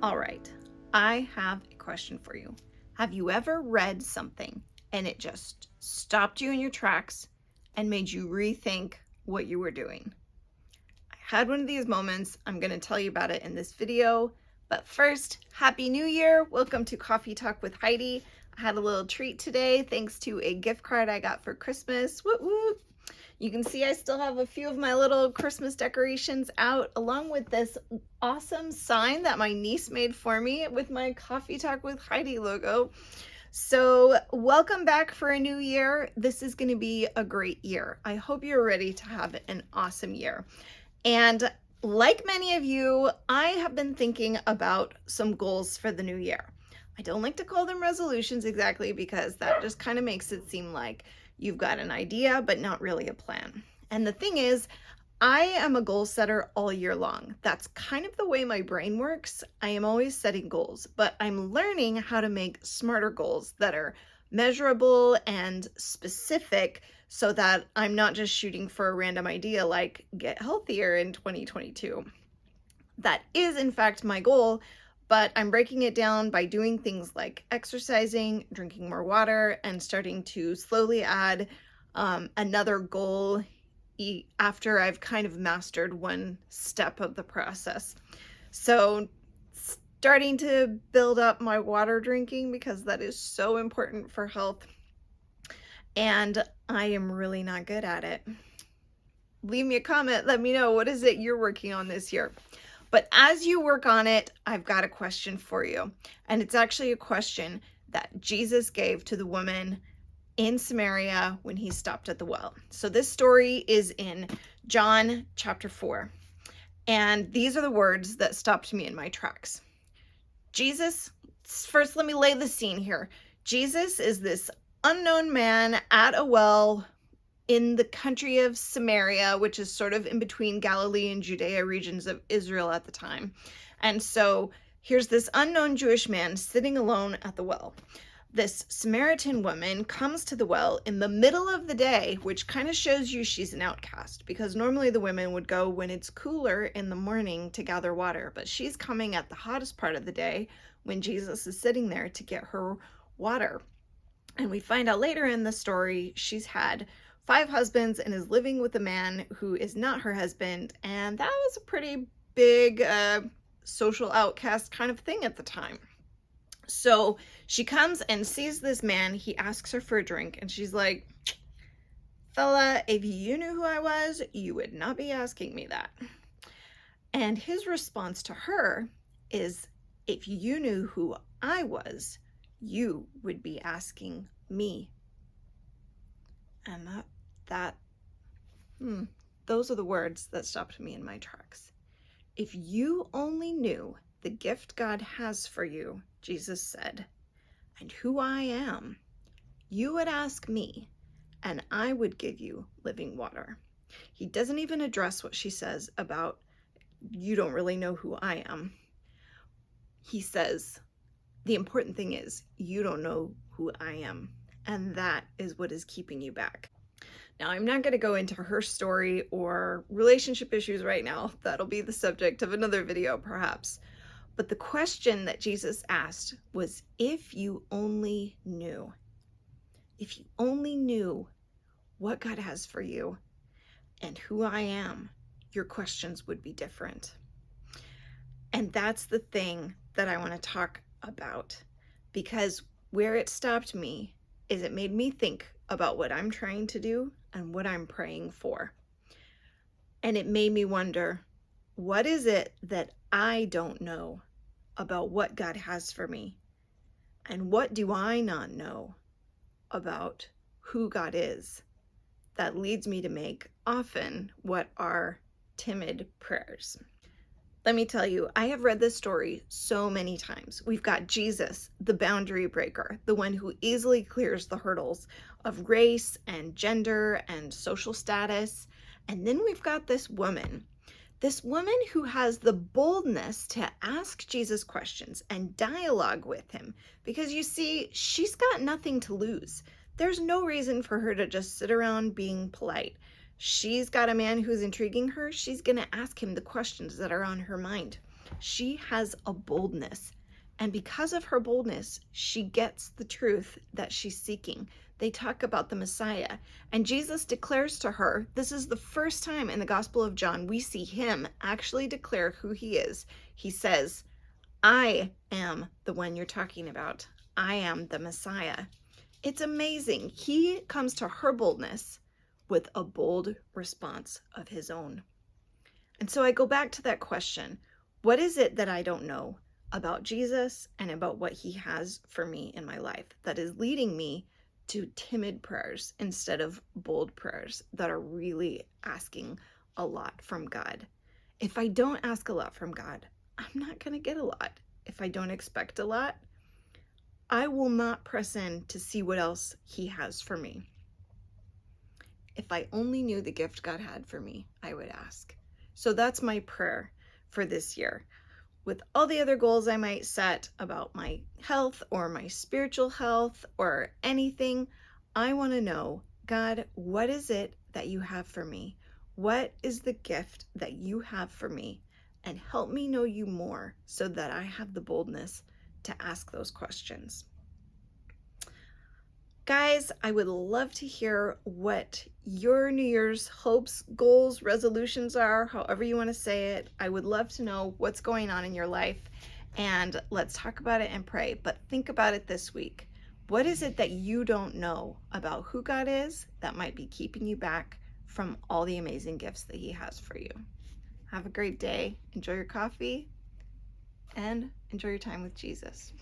All right, I have a question for you. Have you ever read something and it just stopped you in your tracks and made you rethink what you were doing? I had one of these moments. I'm going to tell you about it in this video. But first, Happy New Year. Welcome to Coffee Talk with Heidi. I had a little treat today thanks to a gift card I got for Christmas. Woot woot. You can see I still have a few of my little Christmas decorations out, along with this awesome sign that my niece made for me with my Coffee Talk with Heidi logo. So welcome back for a new year. This is going to be a great year. I hope you're ready to have an awesome year. And like many of you, I have been thinking about some goals for the new year. I don't like to call them resolutions exactly because that just kind of makes it seem like you've got an idea, but not really a plan. And the thing is, I am a goal setter all year long. That's kind of the way my brain works. I am always setting goals, but I'm learning how to make smarter goals that are measurable and specific so that I'm not just shooting for a random idea like get healthier in 2022. That is, in fact, my goal. But I'm breaking it down by doing things like exercising, drinking more water, and starting to slowly add another goal after I've kind of mastered one step of the process. So starting to build up my water drinking because that is so important for health. And I am really not good at it. Leave me a comment. Let me know, what is it you're working on this year? But as you work on it, I've got a question for you. And it's actually a question that Jesus gave to the woman in Samaria when he stopped at the well. So this story is in John chapter 4. And these are the words that stopped me in my tracks. Jesus, first let me lay the scene here. Jesus is this unknown man at a well in the country of Samaria, which is sort of in between Galilee and Judea regions of Israel at the time. And so here's this unknown Jewish man sitting alone at the well. This Samaritan woman comes to the well in the middle of the day, which kind of shows you she's an outcast, because normally the women would go when it's cooler in the morning to gather water, but she's coming at the hottest part of the day when Jesus is sitting there to get her water. And we find out later in the story she's had 5 husbands and is living with a man who is not her husband. And that was a pretty big social outcast kind of thing at the time. So she comes and sees this man. He asks her for a drink and she's like, fella, if you knew who I was, you would not be asking me that. And his response to her is, if you knew who I was, you would be asking me. And those are the words that stopped me in my tracks. If you only knew the gift God has for you, Jesus said, and who I am, you would ask me, and I would give you living water. He doesn't even address what she says about, you don't really know who I am. He says, the important thing is, you don't know who I am, and that is what is keeping you back. Now, I'm not going to go into her story or relationship issues right now. That'll be the subject of another video, perhaps. But the question that Jesus asked was, if you only knew what God has for you and who I am, your questions would be different. And that's the thing that I want to talk about, because where it stopped me is it made me think about what I'm trying to do and what I'm praying for. And it made me wonder, what is it that I don't know about what God has for me? And what do I not know about who God is that leads me to make often what are timid prayers? Let me tell you, I have read this story so many times. We've got Jesus, the boundary breaker, the one who easily clears the hurdles of race and gender and social status. And then we've got this woman who has the boldness to ask Jesus questions and dialogue with him, because you see, she's got nothing to lose. There's no reason for her to just sit around being polite. She's got a man who's intriguing her. She's going to ask him the questions that are on her mind. She has a boldness. And because of her boldness, she gets the truth that she's seeking. They talk about the Messiah. And Jesus declares to her, this is the first time in the Gospel of John we see him actually declare who he is. He says, I am the one you're talking about. I am the Messiah. It's amazing. He comes to her boldness with a bold response of his own. And so I go back to that question. What is it that I don't know about Jesus and about what he has for me in my life that is leading me to timid prayers instead of bold prayers that are really asking a lot from God? If I don't ask a lot from God, I'm not going to get a lot. If I don't expect a lot, I will not press in to see what else he has for me. If I only knew the gift God had for me, I would ask. So that's my prayer for this year. With all the other goals I might set about my health or my spiritual health or anything, I want to know, God, what is it that you have for me? What is the gift that you have for me? And help me know you more so that I have the boldness to ask those questions. Guys, I would love to hear what your New Year's hopes, goals, resolutions are, however you want to say it. I would love to know what's going on in your life, and let's talk about it and pray. But think about it this week. What is it that you don't know about who God is that might be keeping you back from all the amazing gifts that he has for you? Have a great day. Enjoy your coffee and enjoy your time with Jesus.